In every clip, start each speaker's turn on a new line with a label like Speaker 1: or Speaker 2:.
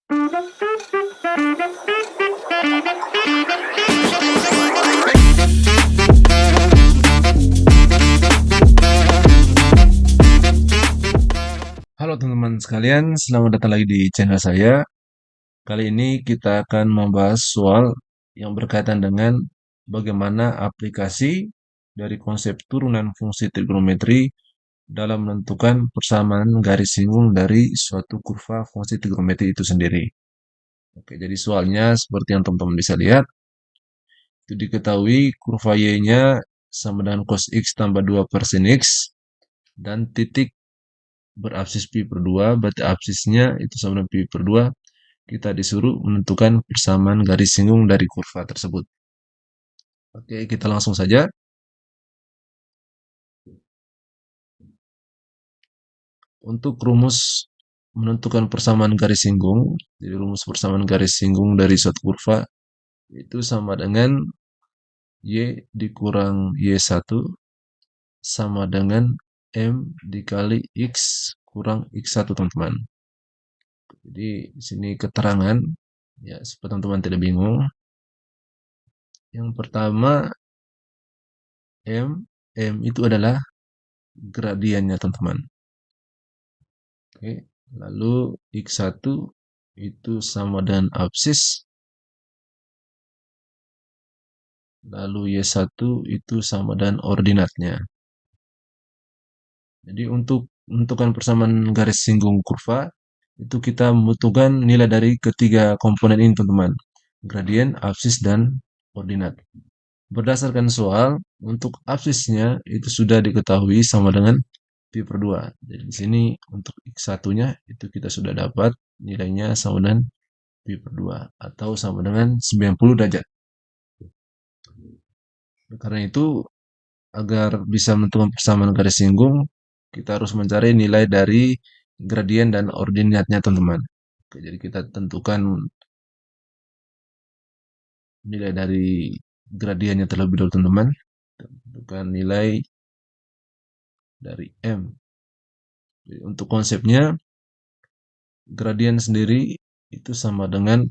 Speaker 1: Halo teman-teman sekalian, selamat datang lagi di channel saya. Kali ini kita akan membahas soal yang berkaitan dengan bagaimana aplikasi dari konsep turunan fungsi trigonometri dalam menentukan persamaan garis singgung dari suatu kurva fungsi trigonometri itu sendiri. Oke, jadi soalnya seperti yang teman-teman bisa lihat, itu diketahui kurva Y-nya sama dengan cos X tambah 2 per sin X, dan titik berabsis pi per 2, berarti absisnya itu sama dengan pi per 2. Kita disuruh menentukan persamaan garis singgung dari kurva tersebut. Oke, kita langsung saja. Untuk rumus menentukan persamaan garis singgung, jadi rumus persamaan garis singgung dari suatu kurva itu sama dengan Y dikurang Y1 sama dengan M dikali X kurang X1, teman-teman. Jadi di sini keterangan, ya supaya teman-teman tidak bingung. Yang pertama, M itu adalah gradiennya, teman-teman. Oke, lalu X1 itu sama dengan absis, lalu Y1 itu sama dengan ordinatnya. Jadi untuk menentukan persamaan garis singgung kurva, itu kita membutuhkan nilai dari ketiga komponen ini, teman-teman. Gradien, absis, dan ordinat. Berdasarkan soal, untuk absisnya itu sudah diketahui sama dengan pi per 2. Jadi di sini untuk X1-nya itu kita sudah dapat nilainya sama dengan pi per 2 atau sama dengan 90 derajat. Karena itu, agar bisa menentukan persamaan garis singgung, kita harus mencari nilai dari gradien dan ordinatnya, teman-teman. Oke, jadi kita tentukan nilai dari gradiennya terlebih dahulu, teman-teman. Tentukan nilai dari M. Jadi untuk konsepnya, gradien sendiri itu sama dengan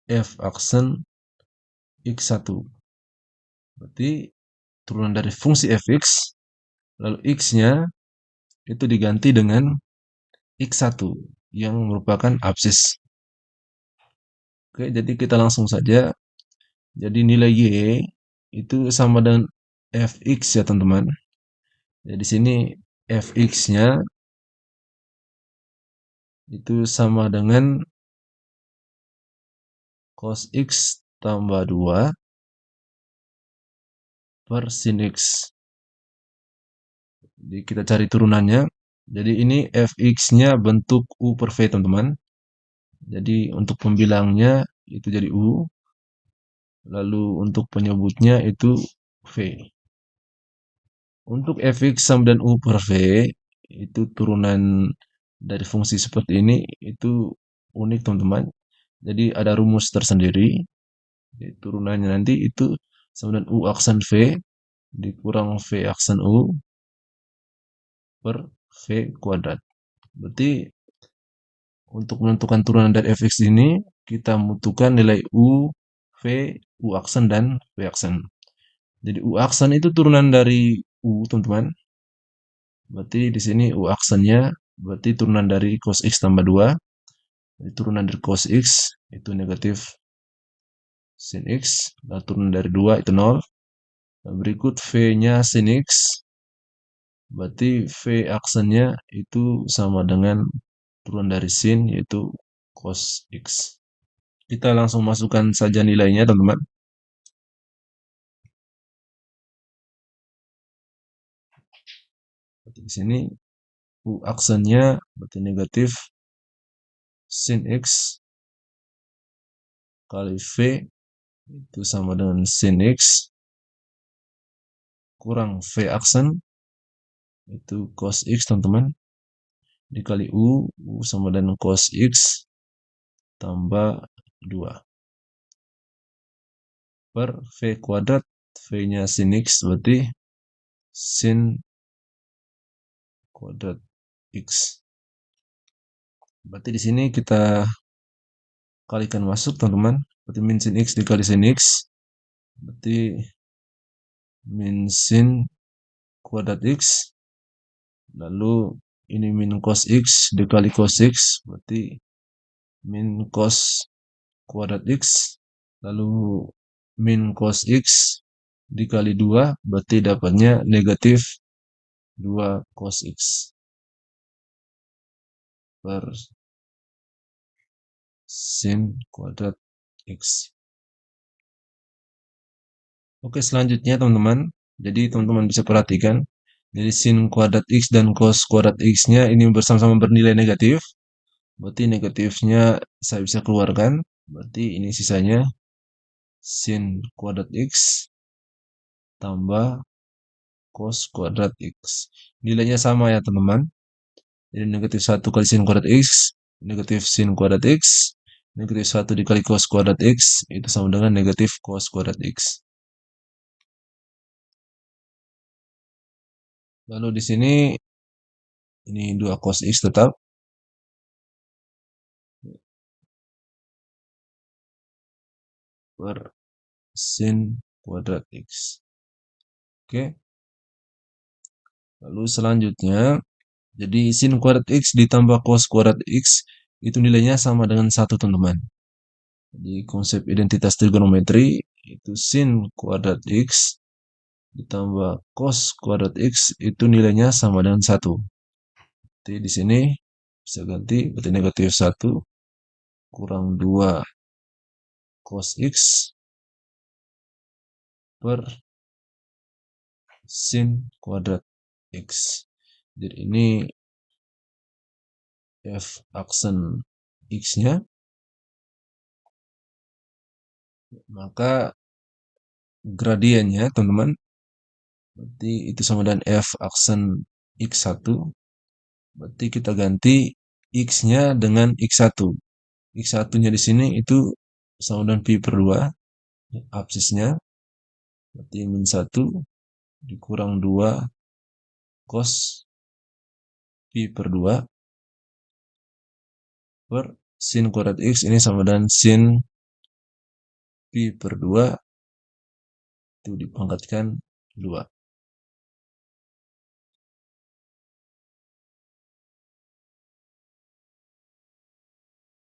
Speaker 1: F aksen X1. Berarti turunan dari fungsi fx, lalu x-nya itu diganti dengan X1 yang merupakan absis. Oke, jadi kita langsung saja. Jadi nilai Y itu sama dengan Fx ya, teman-teman. Jadi di sini Fx-nya itu sama dengan cos X tambah 2 per sin X. Jadi kita cari turunannya. Jadi ini Fx-nya bentuk U per V, teman-teman. Jadi untuk pembilangnya itu jadi U. Lalu untuk penyebutnya itu V. Untuk Fx sama dengan U per V, itu turunan dari fungsi seperti ini, itu unik, teman-teman. Jadi ada rumus tersendiri. Jadi turunannya nanti itu sama dengan U aksen V dikurang V aksen U per V kuadrat. Berarti untuk menentukan turunan dari Fx ini, kita membutuhkan nilai U, V, U aksen, dan V aksen. Jadi U aksen itu turunan dari U, teman-teman. Berarti di sini U aksennya berarti turunan dari cos X tambah 2. Jadi turunan dari cos X itu negatif sin X. Lalu turunan dari 2 itu 0. Dan berikut V-nya sin X. Berarti V aksennya itu sama dengan turunan dari sin, yaitu cos X. Kita langsung masukkan saja nilainya, teman-teman. Di sini U aksennya berarti negatif sin X kali V itu sama dengan sin X kurang V aksen itu cos X, teman-teman, dikali U sama dengan cos X tambah 2 per V kuadrat. V-nya sin X berarti sin kuadrat X. Berarti di sini kita kalikan masuk teman-teman. Berarti min sin X dikali sin X. Berarti min sin kuadrat X. Lalu ini min cos X dikali cos X. Berarti min cos kuadrat X. Lalu min cos X dikali 2. Berarti dapatnya negatif 2 cos X per sin kuadrat X. Oke, selanjutnya teman-teman. Jadi teman-teman bisa perhatikan. Jadi sin kuadrat X dan cos kuadrat X-nya ini bersama-sama bernilai negatif. Berarti negatifnya saya bisa keluarkan. Berarti ini sisanya sin kuadrat X tambah cos kuadrat X. Nilainya sama ya teman-teman. Jadi negatif 1 kali sin kuadrat X, negatif sin kuadrat X, negatif 1 dikali cos kuadrat X, itu sama dengan negatif cos kuadrat X. Lalu di sini, ini 2 cos X tetap. Per sin kuadrat X. Oke. Lalu selanjutnya, jadi sin kuadrat X ditambah cos kuadrat X, itu nilainya sama dengan 1 teman-teman. Jadi konsep identitas trigonometri, itu sin kuadrat X ditambah cos kuadrat X itu nilainya sama dengan 1. Jadi di sini bisa ganti, berarti negatif 1 kurang 2 cos X per sin kuadrat X. Jadi ini F aksen X-nya, maka gradiennya teman-teman, berarti itu sama dengan F aksen X1, berarti kita ganti X-nya dengan X1. X1-nya di sini itu sama dengan pi per 2, absisnya, berarti min 1 dikurang 2 cos pi per 2 per sin kuadrat X ini sama dengan sin pi per 2 itu dipangkatkan 2.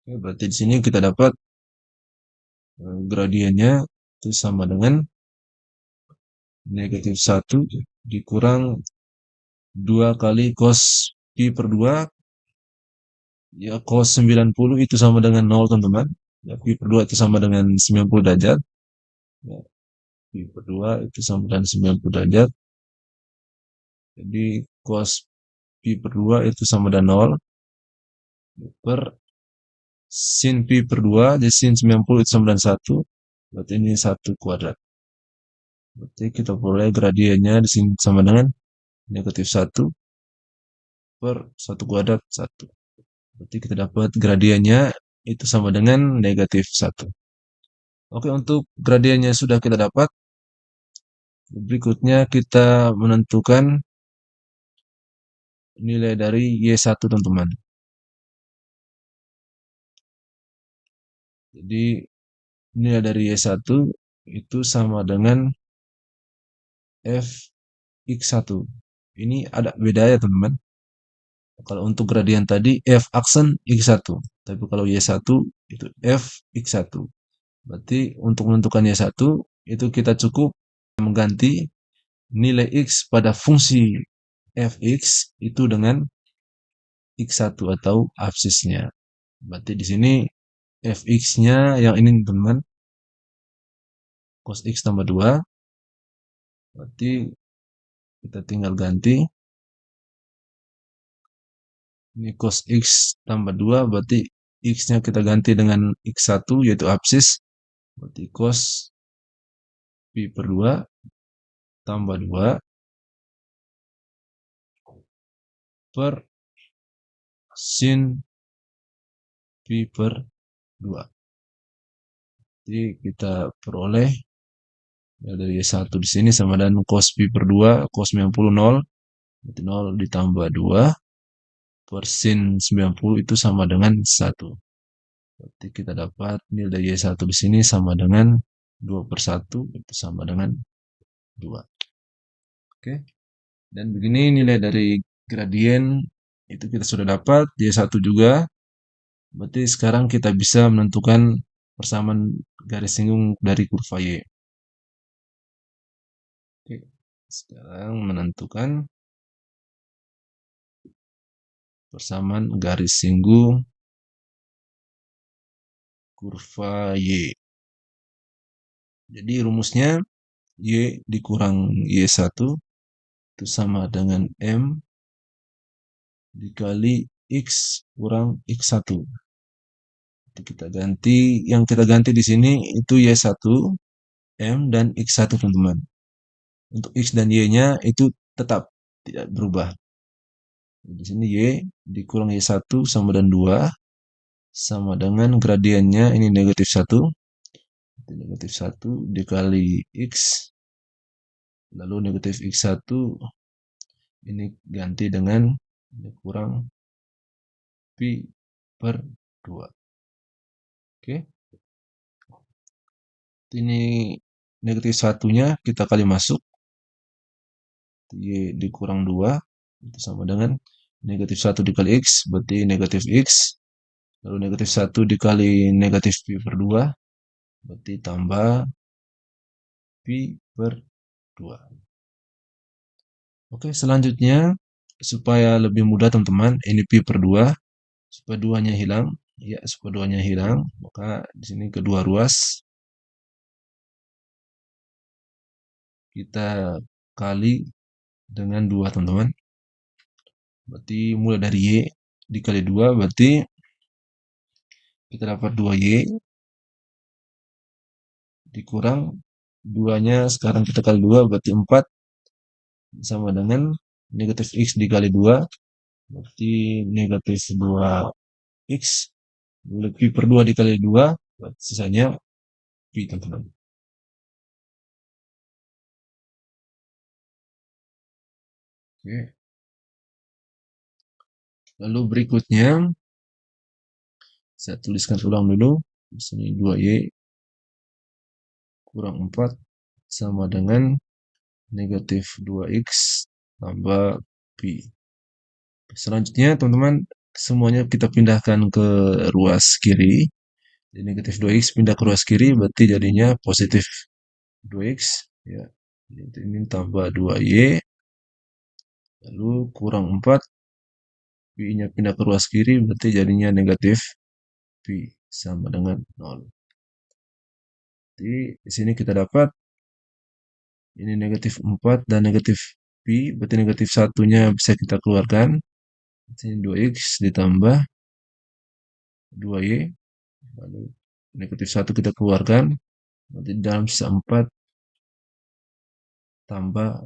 Speaker 1: Oke, berarti di sini kita dapat gradiennya itu sama dengan negatif 1 dikurang 2 kali cos pi per 2, ya cos 90 itu sama dengan 0 teman-teman. Ya, pi per 2 itu sama dengan 90 derajat. Ya, pi per 2 itu sama dengan 90 derajat. Jadi cos pi per 2 itu sama dengan 0 per sin pi per 2, jadi sin 90 itu sama dengan 1. Berarti ini 1 kuadrat. Berarti kita peroleh gradiennya di sini sama dengan negatif 1 per 1 kuadrat 1. Berarti kita dapat gradiennya itu sama dengan negatif 1. Oke, untuk gradiennya sudah kita dapat. Berikutnya kita menentukan nilai dari Y1 teman-teman. Jadi nilai dari Y1 itu sama dengan Fx1. Ini ada beda ya teman-teman. Kalau untuk gradien tadi F aksen X1. Tapi kalau Y1 itu Fx1. Berarti untuk menentukan Y1 itu kita cukup mengganti nilai X pada fungsi Fx itu dengan X1 atau absisnya. Berarti di sini Fx-nya yang ini teman-teman, cos X tambah 2. Berarti kita tinggal ganti. Ini cos X tambah 2, berarti X-nya kita ganti dengan X1 yaitu absis. Berarti cos pi per 2 tambah 2 per sin pi per 2. Jadi kita peroleh ya, dari Y1 di sini sama dengan cos pi per 2, cos 90 0, berarti 0 ditambah 2 per sin 90 itu sama dengan 1. Berarti kita dapat nilai Y1 di sini sama dengan 2/1, itu sama dengan 2. Oke. Dan begini nilai dari gradien itu kita sudah dapat, Y1 juga. Berarti sekarang kita bisa menentukan persamaan garis singgung dari kurva Y. Oke. Sekarang menentukan persamaan garis singgung kurva Y. Jadi rumusnya Y dikurang Y1 itu sama dengan M dikali X kurang X1. Kita ganti, yang kita ganti di sini itu Y1, M, dan X1, teman-teman. Untuk X dan Y-nya itu tetap tidak berubah. Di sini Y dikurang Y1 sama dengan 2, sama dengan gradiennya ini negatif 1. Negatif 1 dikali X, lalu negatif X1 ini ganti dengan kurang Pi per 2. Oke. Ini negatif 1-nya kita kali masuk. Y dikurang 2 itu sama dengan negatif 1 dikali X, berarti negatif X. Lalu negatif 1 dikali negatif Pi per 2, berarti tambah Pi per 2. Oke, selanjutnya supaya lebih mudah teman-teman, ini Pi per 2, supaya 2-nya hilang, ya supaya 2-nya hilang, maka di sini kedua ruas kita kali dengan 2, teman-teman. Berarti mulai dari Y dikali 2, berarti kita dapat 2Y dikurang 2-nya sekarang kita kali 2, berarti 4 sama dengan negatif X dikali 2, berarti negatif 2X lebih per 2 dikali 2, berarti sisanya Pi, teman-teman. Oke. Lalu berikutnya saya tuliskan ulang dulu. Di sini 2Y kurang 4 sama dengan negatif 2X tambah Pi. Selanjutnya teman-teman semuanya kita pindahkan ke ruas kiri. Jadi negatif 2X pindah ke ruas kiri berarti jadinya positif 2X ya. Ini tambah 2Y lalu kurang 4, Pi-nya pindah ke ruas kiri berarti jadinya negatif Pi sama dengan 0. Jadi di sini kita dapat ini negatif 4 dan negatif Pi, berarti negatif 1-nya bisa kita keluarkan. Di sini 2X ditambah 2Y, lalu negatif 1 kita keluarkan, berarti dalam sisa 4 tambah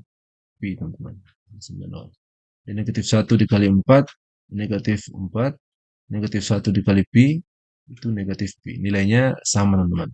Speaker 1: Pi, teman-teman. Dan negatif 1 dikali 4, negatif 4, negatif 1 dikali Pi, itu negatif Pi. Nilainya sama, teman-teman.